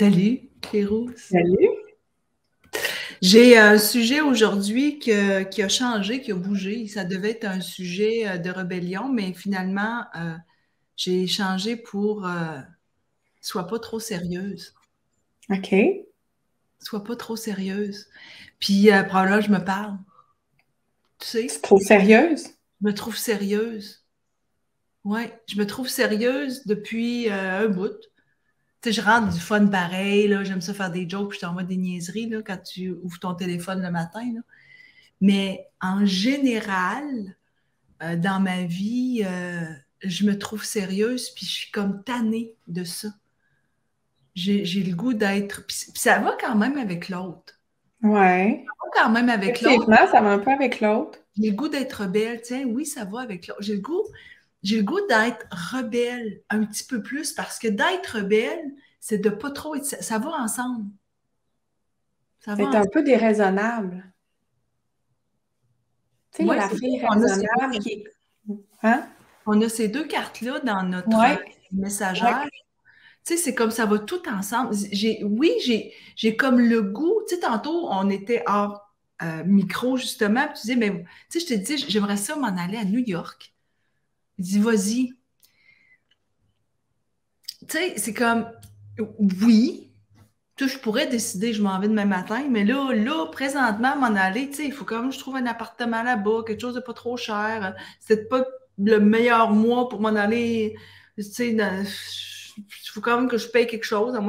Salut, Pérouse. Salut. J'ai un sujet aujourd'hui qui a changé, qui a bougé. Ça devait être un sujet de rébellion, mais finalement, j'ai changé pour sois pas trop sérieuse. OK. Sois pas trop sérieuse. Puis, probablement, je me parle. Tu Tu te sais, trouves sérieuse? je me trouve sérieuse. Ouais, je me trouve sérieuse depuis un bout. Tu sais, je rentre du fun pareil, là. J'aime ça faire des jokes, puis je t'envoie des niaiseries, là, quand tu ouvres ton téléphone le matin, là. Mais en général, dans ma vie, je me trouve sérieuse, puis je suis comme tannée de ça. J'ai le goût d'être. Puis ça va quand même avec l'autre. Ouais. Ça va quand même avec l'autre. Effectivement, ça va un peu avec l'autre. J'ai le goût d'être rebelle. Tiens, oui, ça va avec l'autre. J'ai le goût d'être rebelle un petit peu plus parce que d'être rebelle, c'est de pas trop être. Ça va ensemble. Ça va C'est un ensemble. peu déraisonnable. Tu sais, là, Oui, la c'est fille vrai qu'on a ces deux raisonnable qui est... Hein? on a ces deux cartes-là dans notre Ouais. Ouais. messagère. Tu sais, c'est comme ça va tout ensemble. Oui, j'ai comme le goût. Tu sais, tantôt, on était hors micro, justement. Puis tu disais, mais tu sais, je te dis, j'aimerais ça m'en aller à New York. Il dit, vas-y. Tu sais, c'est comme, oui, tu sais, je pourrais décider, je m'en vais demain matin, mais là, présentement, m'en aller, tu sais, il faut quand même que je trouve un appartement là-bas, quelque chose de pas trop cher. C'est pas le meilleur mois pour m'en aller, tu sais, il faut quand même que je paye quelque chose, à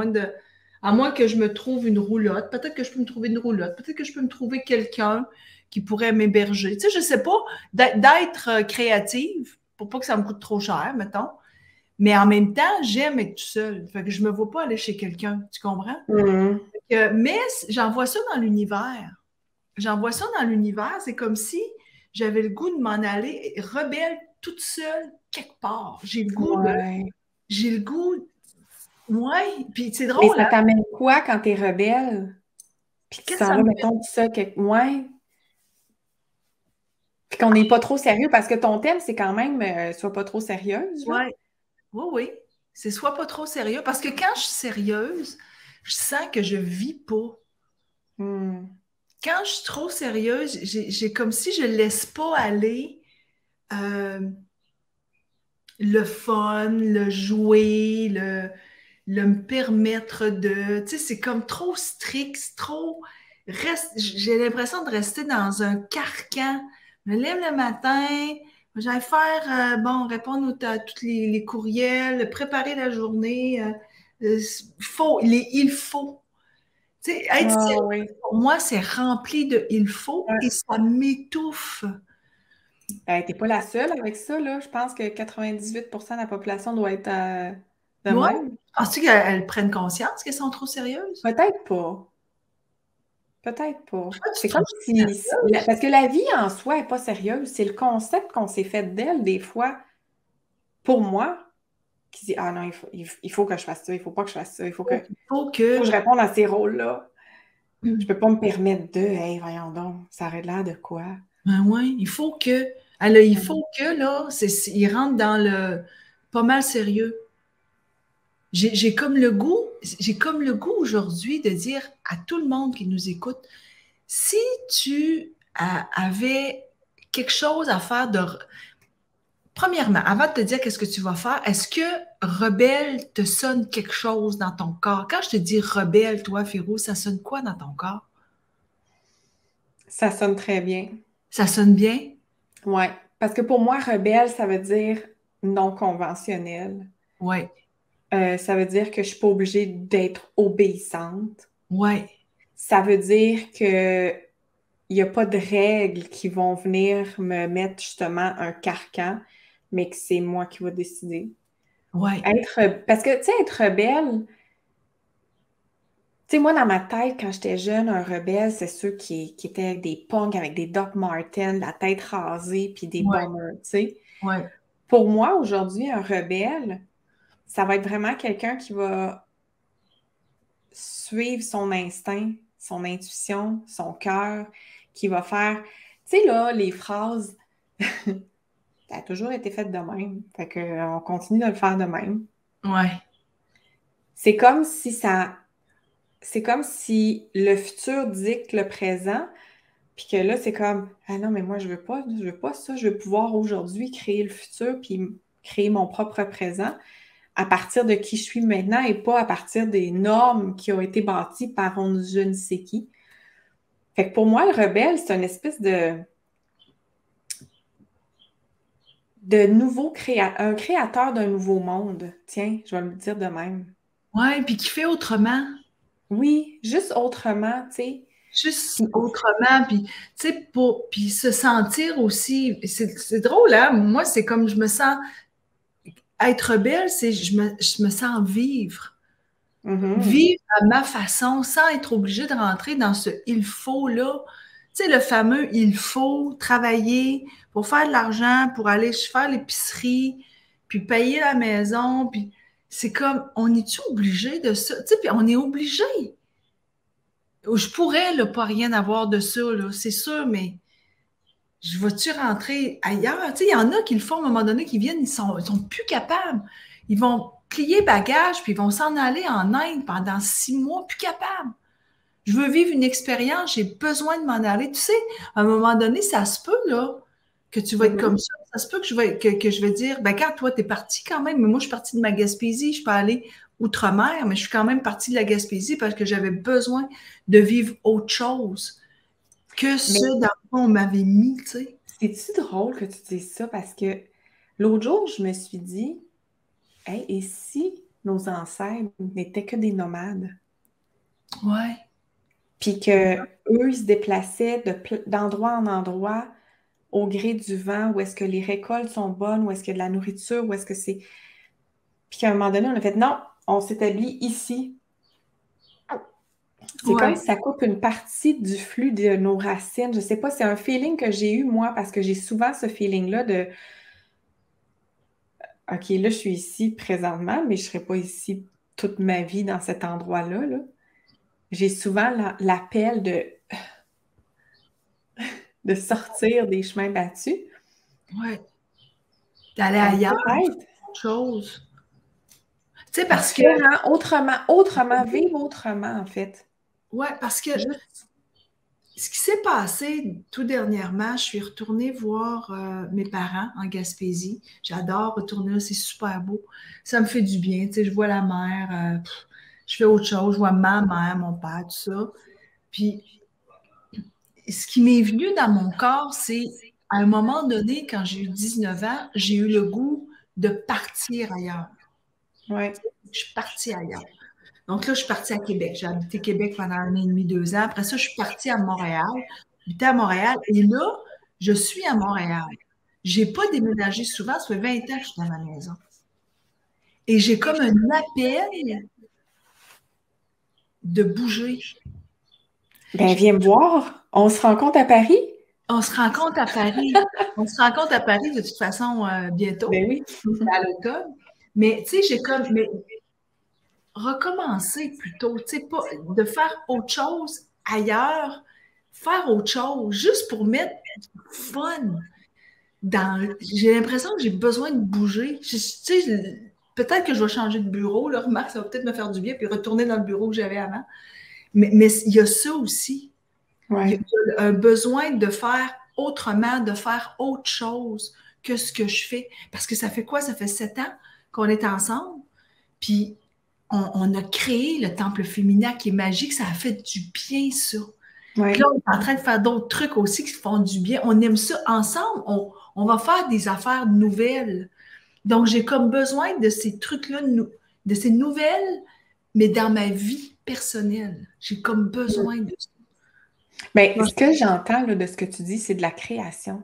moins que je me trouve une roulotte. Peut-être que je peux me trouver une roulotte. Peut-être que je peux me trouver quelqu'un qui pourrait m'héberger. Tu sais, je sais pas, d'être créative pour pas que ça me coûte trop cher, mettons. Mais en même temps, j'aime être tout seul. Fait que je me vois pas aller chez quelqu'un. Tu comprends? Mhm. Mais j'envoie ça dans l'univers. J'envoie ça dans l'univers. C'est comme si j'avais le goût de m'en aller rebelle toute seule quelque part. Ouais. J'ai le goût. Ouais. Puis c'est Mais drôle, ça hein? t'amène quoi quand t'es rebelle? Puis tu Qu'est-ce que t'en ça vas, me mettons, tout ça, ouais. Puis qu'on n'est pas trop sérieux, parce que ton thème, c'est quand même sois pas trop sérieuse, là. Ouais. Oui, oui. C'est soit pas trop sérieux. Parce que quand je suis sérieuse, je sens que je vis pas. Hmm. Quand je suis trop sérieuse, j'ai comme si je laisse pas aller euh, le fun, le jouer, le me permettre de. Tu sais, c'est comme trop strict, c'est trop. J'ai l'impression de rester dans un carcan. Je me lève le matin, j'allais faire, bon, répondre à tous les courriels, préparer la journée. Il faut. Tu sais, être Ah sérieux, oui. pour moi, c'est rempli de il faut et Ouais. ça m'étouffe. Ben, t'es pas la seule avec ça, là. Je pense que 98% de la population doit être de Ouais. même. Penses-tu qu'elles prennent conscience qu'elles sont trop sérieuses? Peut-être pas. Peut-être pas. Pourquoi tu C'est te comme trouves si, sérieuse? parce que la vie en soi n'est pas sérieuse. C'est le concept qu'on s'est fait d'elle, des fois, pour moi, qui dit, ah non, il faut que je fasse ça, il faut pas que je fasse ça, Il faut faut que que. je réponde à ces rôles-là. Je peux pas me permettre de, hey, voyons donc, ça aurait l'air de quoi? Ben ouais, il faut que. Alors, il faut que, là, ils rentrent dans le pas mal sérieux. J'ai comme le goût aujourd'hui de dire à tout le monde qui nous écoute, si tu avais quelque chose à faire de. Premièrement, avant de te dire qu'est-ce que tu vas faire, est-ce que rebelle te sonne quelque chose dans ton corps? Quand je te dis rebelle, toi, Féro, ça sonne quoi dans ton corps? Ça sonne très bien. Ça sonne bien? Ouais. Parce que pour moi, rebelle, ça veut dire non conventionnel. Ouais, Ça veut dire que je suis pas obligée d'être obéissante. ouais, Ça veut dire que il n'y a pas de règles qui vont venir me mettre justement un carcan, mais que c'est moi qui vais décider. ouais. Parce que, tu sais, être rebelle, tu sais, moi, dans ma tête, quand j'étais jeune, un rebelle, c'est ceux qui étaient avec des punks, avec des Doc Martens, la tête rasée, puis des Ouais, bombers, tu sais. ouais, Pour moi, aujourd'hui, un rebelle, ça va être vraiment quelqu'un qui va suivre son instinct, son intuition, son cœur, qui va faire, tu sais, là, les phrases, ça a toujours été fait de même. Fait que, on continue de le faire de même. ouais. C'est comme si ça. c'est comme si le futur dicte le présent, puis que là, c'est comme, ah non, mais moi, je veux pas ça, je veux pouvoir aujourd'hui créer le futur, puis créer mon propre présent à partir de qui je suis maintenant et pas à partir des normes qui ont été bâties par je ne sais qui. Fait que pour moi, le rebelle, c'est une espèce de un créateur d'un nouveau monde. Tiens, je vais le dire de même. Ouais, puis qui fait autrement. Oui, juste autrement, tu sais. Juste autrement, puis, tu sais, puis se sentir aussi, c'est drôle, hein? Moi, c'est comme je me sens, être belle, c'est je me sens vivre. Mhm. Vivre à ma façon sans être obligée de rentrer dans ce il faut-là. Tu sais, le fameux il faut travailler pour faire de l'argent, pour aller faire l'épicerie, puis payer la maison, puis c'est comme, on est-tu obligé de ça? Tu sais, puis on est obligé. Je pourrais là, pas rien avoir de ça, là, c'est sûr, mais je vais-tu rentrer ailleurs? Tu sais, il y en a qui le font à un moment donné, qui viennent, ils sont plus capables. Ils vont plier bagage, puis ils vont s'en aller en Inde pendant 6 mois, plus capables. Je veux vivre une expérience, j'ai besoin de m'en aller. Tu sais, à un moment donné, ça se peut, là, que tu vas être comme Mhm. ça. Ça se peut que je vais dire, ben quand toi, t'es parti quand même, mais moi, je suis partie de ma Gaspésie, je peux aller outre-mer, mais je suis quand même partie de la Gaspésie parce que j'avais besoin de vivre autre chose que ce Mais dans quoi on m'avait mis, tu sais. c'est-tu drôle que tu dises ça? Parce que l'autre jour, je me suis dit, hey, et si nos ancêtres n'étaient que des nomades? Ouais, Puis que eux, ils se déplaçaient d'endroit en endroit au gré du vent, où est-ce que les récoltes sont bonnes, où est-ce qu'il y a de la nourriture, où est-ce que c'est. Puis qu'à un moment donné, on a fait non, on s'établit ici. C'est comme ouais. si ça coupe une partie du flux de nos racines. Je sais pas, c'est un feeling que j'ai eu, moi, parce que j'ai souvent ce feeling-là de OK, là, je suis ici présentement, mais je ne serai pas ici toute ma vie dans cet endroit-là, là. J'ai souvent l'appel de sortir des chemins battus. Ouais, d'aller Fait que ailleurs, peut-être, autre chose. Tu sais, parce que, différent, autrement, vivre autrement, en fait. ouais, parce que Juste. ce qui s'est passé tout dernièrement, je suis retournée voir mes parents en Gaspésie. J'adore retourner là, c'est super beau. Ça me fait du bien, tu sais, je vois la mer, je fais autre chose, je vois ma mère, mon père, tout ça. Puis, ce qui m'est venu dans mon corps, c'est à un moment donné, quand j'ai eu 19 ans, j'ai eu le goût de partir ailleurs. Ouais. Je suis partie ailleurs. Donc là, je suis partie à Québec. J'ai habité Québec pendant 1 an et demi, 2 ans. Après ça, je suis partie à Montréal. J'habitais à Montréal. Et là, je suis à Montréal. J'ai pas déménagé souvent. Ça fait 20 ans que je suis dans ma maison. Et j'ai comme un appel de bouger. Ben, viens me voir. On se rencontre à Paris? On se rencontre à Paris. On se rencontre à Paris de toute façon Ben bientôt, oui. à l'automne. Mais tu sais, j'ai comme mais recommencer plutôt, tu sais, pas de faire autre chose ailleurs, faire autre chose, juste pour mettre du fun dans. J'ai l'impression que j'ai besoin de bouger. Tu sais, peut-être que je vais changer de bureau, là, remarque, ça va peut-être me faire du bien, puis retourner dans le bureau que j'avais avant. Mais il y a ça aussi. Il y Ouais. a un besoin de faire autrement, de faire autre chose que ce que je fais. Parce que ça fait quoi? Ça fait 7 ans qu'on est ensemble. Puis on a créé le temple féminin qui est magique. Ça a fait du bien, ça. Puis là, Ouais. on est en train de faire d'autres trucs aussi qui font du bien. On aime ça. Ensemble, on va faire des affaires nouvelles. Donc, j'ai comme besoin de ces trucs-là, de ces nouvelles, mais dans ma vie personnelle. J'ai comme besoin de ça. Ben, ce que j'entends là, de ce que tu dis, c'est de la création.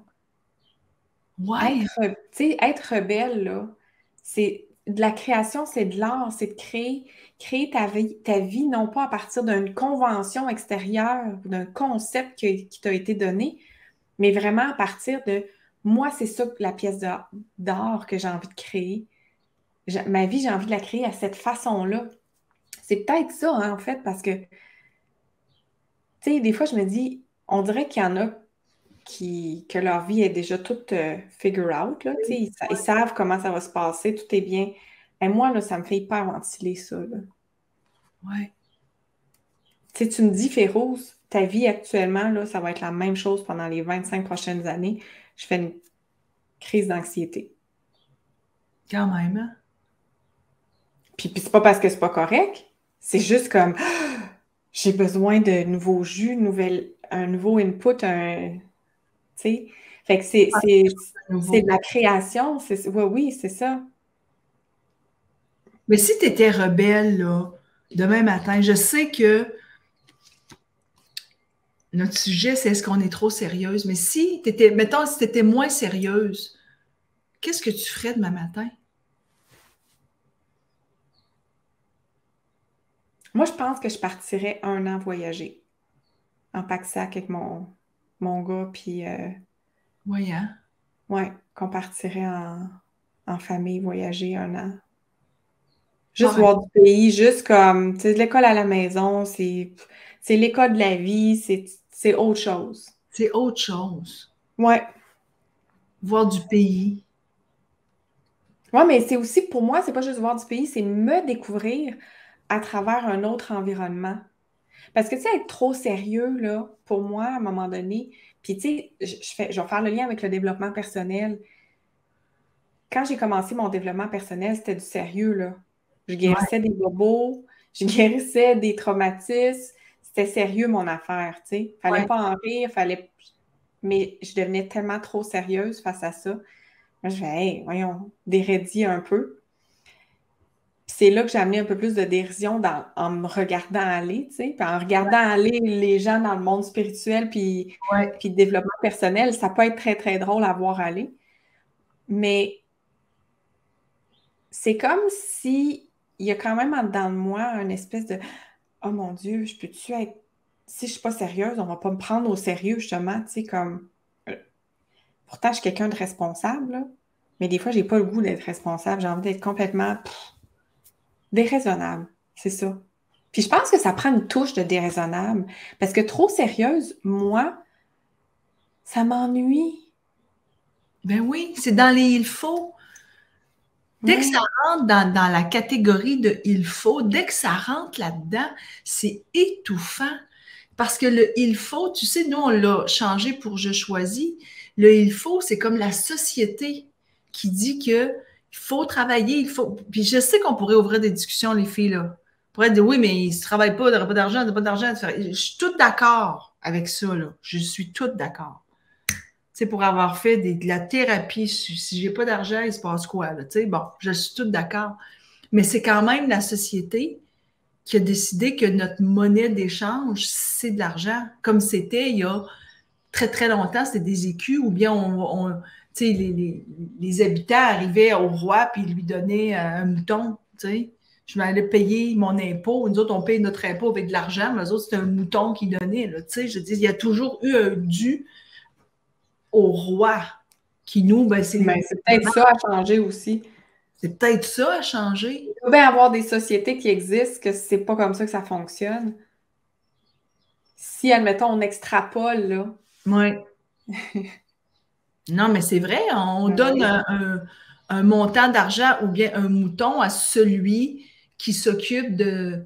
Ouais, Tu sais, être rebelle, là, c'est de la création, c'est de l'art, c'est de créer ta vie, non pas à partir d'une convention extérieure, d'un concept qui t'a été donné, mais vraiment à partir de moi, c'est ça la pièce d'art que j'ai envie de créer. Ma vie, j'ai envie de la créer à cette façon-là. C'est peut-être ça, hein, en fait, parce que, tu sais, des fois, je me dis, on dirait qu'il y en a que leur vie est déjà toute figure out, là, tu sais, ils savent comment ça va se passer, tout est bien. Et moi, là, ça me fait hyper ventiler ça, là. ouais. Tu sais, tu me dis, Férouz, ta vie actuellement, là, ça va être la même chose pendant les 25 prochaines années. Je fais une crise d'anxiété. Quand même, hein? Puis c'est pas parce que c'est pas correct, c'est juste comme j'ai besoin de nouveaux jus, un nouveau input, tu sais. Fait que Ah, c'est de nouveau. la création, oui, oui, c'est ça. Mais si tu étais rebelle, là, demain matin, je sais que notre sujet, c'est est-ce qu'on est trop sérieuse, mais si tu étais, mettons, si tu étais moins sérieuse, qu'est-ce que tu ferais demain matin? Moi, je pense que je partirais 1 an voyager en pack-sac avec mon gars, puis Voyons. ouais, qu'on partirait en famille voyager 1 an. Juste Pareil. voir du pays, juste comme, tu sais, de l'école à la maison, c'est l'école de la vie, c'est autre chose. C'est autre chose. Ouais. Voir du pays. Ouais, mais c'est aussi, pour moi, c'est pas juste voir du pays, c'est me découvrir à travers un autre environnement. Parce que, tu sais, être trop sérieux, là, pour moi, à un moment donné, puis, tu sais, je vais faire le lien avec le développement personnel. Quand j'ai commencé mon développement personnel, c'était du sérieux, là. Je Ouais, guérissais des bobos, je guérissais des traumatismes. C'était sérieux, mon affaire, tu sais. Fallait ouais. pas en rire, fallait... Mais je devenais tellement trop sérieuse face à ça. Moi, je fais, hey, voyons, dérédie un peu. Puis c'est là que j'ai amené un peu plus de dérision en me regardant aller, tu sais. Puis en regardant aller les gens dans le monde spirituel, Ouais. puis le développement personnel, ça peut être très, très drôle à voir aller. Mais c'est comme si il y a quand même en dedans de moi une espèce de oh mon Dieu, je peux-tu être. Si je suis pas sérieuse, on va pas me prendre au sérieux, justement, tu sais, comme. euh, Pourtant, je suis quelqu'un de responsable, là, mais des fois, j'ai pas le goût d'être responsable. J'ai envie d'être complètement déraisonnable. C'est ça. Puis je pense que ça prend une touche de déraisonnable. Parce que trop sérieuse, moi, ça m'ennuie. Ben oui, c'est dans les il faut. Dès que ça Ouais. rentre dans la catégorie de il faut, dès que ça rentre là-dedans, c'est étouffant. Parce que le il faut, tu sais, nous, on l'a changé pour je choisis. Le il faut, c'est comme la société qui dit que il faut travailler, il faut. Puis je sais qu'on pourrait ouvrir des discussions, les filles, là. On pourrait dire oui, mais ils ne travaillent pas, ils n'auraient pas d'argent, ils n'ont pas d'argent. Je suis toute d'accord avec ça, là. Je suis toute d'accord. Tu sais, pour avoir fait de la thérapie, si j'ai pas d'argent, il se passe quoi, là? Tu sais, bon, je suis toute d'accord. Mais c'est quand même la société qui a décidé que notre monnaie d'échange, c'est de l'argent. Comme c'était il y a très, très longtemps, c'était des écus, ou bien tu sais, les habitants arrivaient au roi puis ils lui donnaient un mouton, tu sais. Je m'allais payer mon impôt. Nous autres, on paye notre impôt avec de l'argent, mais eux autres, c'était un mouton qu'ils donnaient, là, tu sais. Je dis, il y a toujours eu un dû au roi qui nous, ben, Mais c'est peut-être ça à changer aussi. c'est peut-être ça à changer. Il peut bien avoir des sociétés qui existent que c'est pas comme ça que ça fonctionne. Si, admettons, on extrapole, là. Oui. Non, mais c'est vrai, on Ben donne oui. un montant d'argent ou bien un mouton à celui qui s'occupe de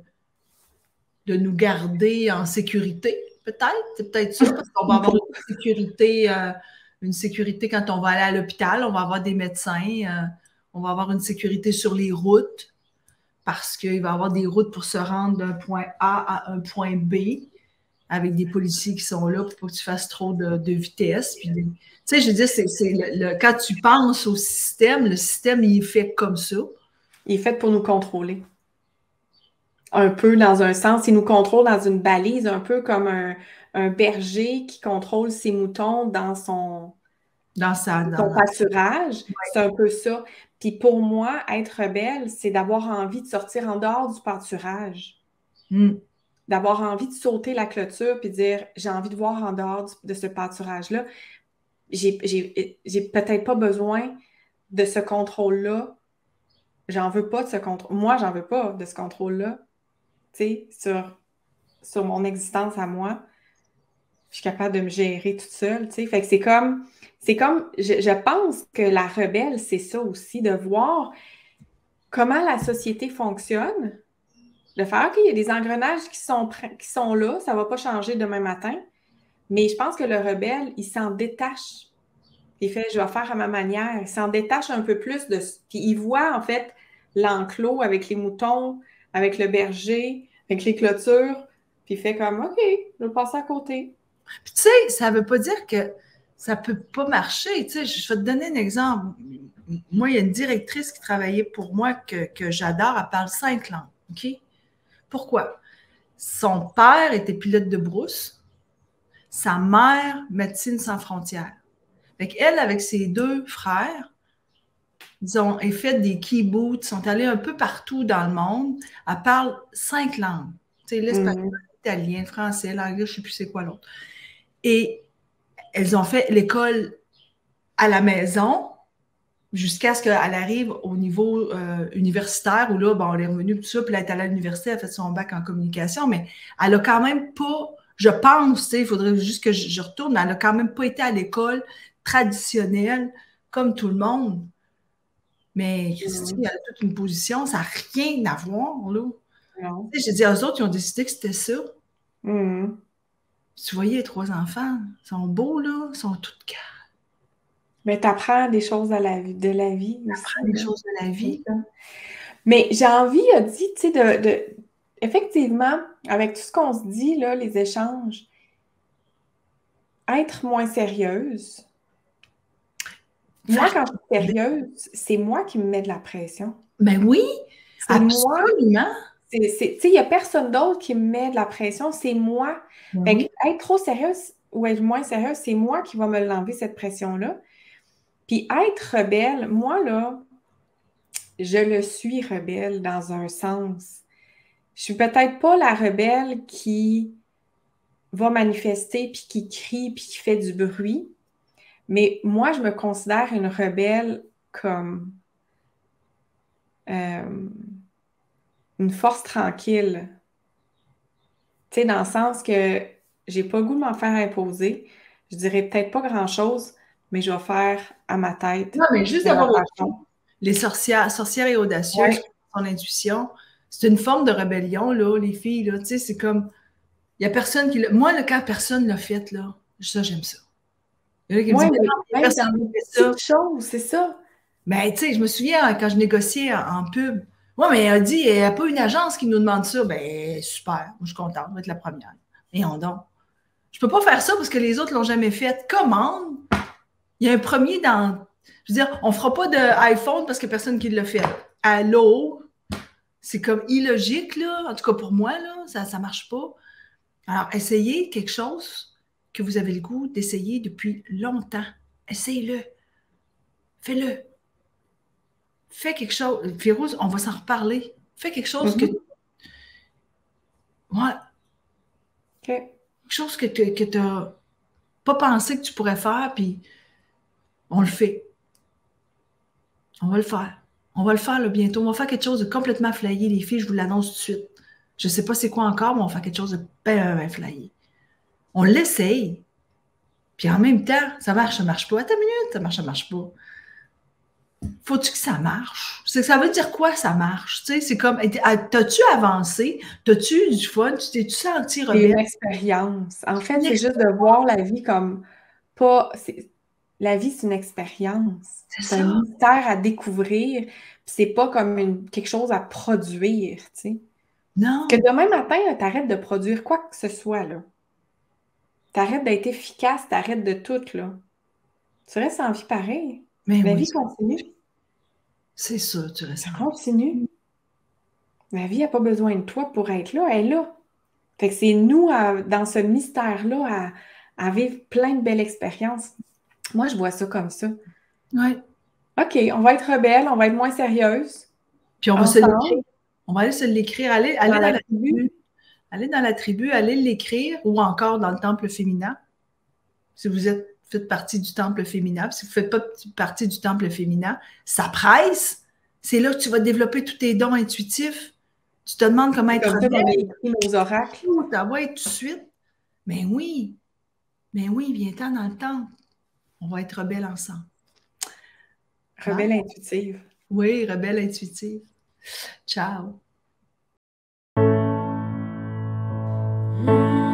nous garder en sécurité, peut-être. C'est peut-être ça, parce qu'on va avoir une sécurité quand on va aller à l'hôpital, on va avoir des médecins, on va avoir une sécurité sur les routes, parce qu'il va y avoir des routes pour se rendre d'un point A à un point B, avec des policiers qui sont là pour pas que tu fasses trop de vitesse. Puis tu sais, je veux dire, quand tu penses au système, le système, il est fait comme ça. Il est fait pour nous contrôler. Un peu dans un sens, il nous contrôle dans une balise, un peu comme un berger qui contrôle ses moutons dans Dans ça, son pâturage. C'est un peu ça. Puis pour moi, être rebelle, c'est d'avoir envie de sortir en dehors du pâturage, Hmm. d'avoir envie de sauter la clôture puis dire j'ai envie de voir en dehors de ce pâturage-là. J'ai peut-être pas besoin de ce contrôle-là. J'en veux pas de ce contrôle. Moi, j'en veux pas de ce contrôle-là, tu sais, sur mon existence à moi. Je suis capable de me gérer toute seule, tu sais. Fait que je pense que la rebelle, c'est ça aussi, de voir comment la société fonctionne, de faire, OK, il y a des engrenages qui sont là, ça ne va pas changer demain matin. Mais je pense que le rebelle, il s'en détache. Il fait, je vais faire à ma manière. Il s'en détache un peu plus de. Puis il voit, en fait, l'enclos avec les moutons, avec le berger, avec les clôtures. Puis il fait comme, OK, je vais passer à côté. Puis tu sais, ça ne veut pas dire que ça ne peut pas marcher. Tu sais, je vais te donner un exemple. Moi, il y a une directrice qui travaillait pour moi que j'adore. Elle parle 5 langues. OK? Pourquoi? Son père était pilote de brousse. Sa mère, médecine sans frontières. Fait qu'elle, avec ses 2 frères, ils ont fait des kibbutz, sont allés un peu partout dans le monde. Elle parle 5 langues. Tu sais, l'espagnol, l'italien, le français, l'anglais, je ne sais plus c'est quoi l'autre. Et elles ont fait l'école à la maison jusqu'à ce qu'elle arrive au niveau universitaire où là, bon, elle est revenue tout ça, puis là, elle est allée à l'université, elle a fait son bac en communication, mais elle a quand même pas, je pense, il faudrait juste que je retourne, mais elle a quand même pas été à l'école traditionnelle comme tout le monde. Mais Christy, elle a toute une position, ça n'a rien à voir, là. Non. Tu sais, j'ai dit, eux autres, ils ont décidé que c'était ça. Mm. Tu voyais les 3 enfants, ils sont beaux, là, ils sont tous calmes. Mais tu apprends des choses de la vie aussi. Des choses de la vie. Mais j'ai envie, dit, tu sais, effectivement, avec tout ce qu'on se dit, là, les échanges, être moins sérieuse. Moi, quand je suis sérieuse, c'est moi qui me mets de la pression. Ben oui, c'est absolument. Moi. Tu sais, il n'y a personne d'autre qui me met de la pression, c'est moi. Ben Fait oui. que être trop sérieuse ou être moins sérieuse, c'est moi qui va me l'enlever, cette pression-là. Puis être rebelle, moi, là, je le suis rebelle dans un sens. Je suis peut-être pas la rebelle qui va manifester, puis qui crie, puis qui fait du bruit, mais moi, je me considère une rebelle comme une force tranquille. Tu sais, dans le sens que j'ai pas le goût de m'en faire imposer. Je dirais peut-être pas grand-chose, mais je vais faire à ma tête. Non, mais juste de ma d'avoir façon. les sorcières et audacieuses, Ouais. son intuition, c'est une forme de rébellion, là, les filles, là, tu sais, c'est comme, il n'y a personne qui l'a. Moi, là, quand personne l'a fait, là, ça, j'aime ça. Il y en a qui me disent, Ouais, mais mais non, il y a même personne dans qui les fait ça. petites choses, c'est ça. Ben, tu sais, je me souviens quand je négociais en pub, ouais, mais elle a dit, il n'y a pas une agence qui nous demande ça. Ben, super, moi, je suis contente, je vais être la première. Et on donc. Je peux pas faire ça parce que les autres l'ont jamais fait. Commande. Il y a un premier dans. Je veux dire, on fera pas d'iPhone parce qu'il n'y a personne qui l'a fait. Allô? C'est comme illogique, là. En tout cas, pour moi, là, ça ne marche pas. Alors, essayez quelque chose que vous avez le goût d'essayer depuis longtemps. Essayez-le. Fais-le. Fais quelque chose. Férouz, on va s'en reparler. Fais quelque chose que. Ouais, OK. quelque chose que tu n'as pas pensé que tu pourrais faire, puis on le fait. On va le faire. On va le faire là, bientôt. On va faire quelque chose de complètement flyé, les filles, je vous l'annonce tout de suite. Je ne sais pas c'est quoi encore, mais on va faire quelque chose de bien flyé. On l'essaye. Puis en même temps, ça marche pas. Attends une minute, ça marche pas. Faut-tu que ça marche? Ça veut dire quoi, ça marche? Tu sais, c'est comme, t'as-tu avancé? T'as-tu eu du fun? Tu t'es-tu senti C'est rebelle? une expérience. En fait, c'est juste de voir la vie comme pas. La vie, c'est une expérience. C'est C'est un ça. mystère à découvrir. Puis c'est pas comme quelque chose à produire, tu sais. Que Non. demain matin, t'arrêtes de produire quoi que ce soit, là. T'arrêtes d'être efficace, t'arrêtes de tout, là. Tu restes en vie pareil. Mais La oui, vie continue. c'est ça, tu restes Ça en vie. continue. La vie n'a pas besoin de toi pour être là, elle est là. Fait que c'est nous, dans ce mystère-là, à vivre plein de belles expériences. Moi, je vois ça comme ça. Ouais. OK, on va être rebelle, on va être moins sérieuse, Puis on va se l'écrire. ensemble, On va aller se l'écrire. Allez dans dans la la tribu. tribu. Allez dans la tribu, allez l'écrire ou encore dans le temple féminin. Si vous faites partie du temple féminin, si vous ne faites pas partie du temple féminin, ça presse. C'est là que tu vas développer tous tes dons intuitifs. Tu te demandes comment C'est être comme ça qu'on a rebelle. écrit nos oracles. Ça va être tout de suite. Mais oui, viens-t'en dans le temple. On va être rebelle ensemble. Bon? Rebelle intuitive. Oui, rebelle intuitive. Ciao. Mm.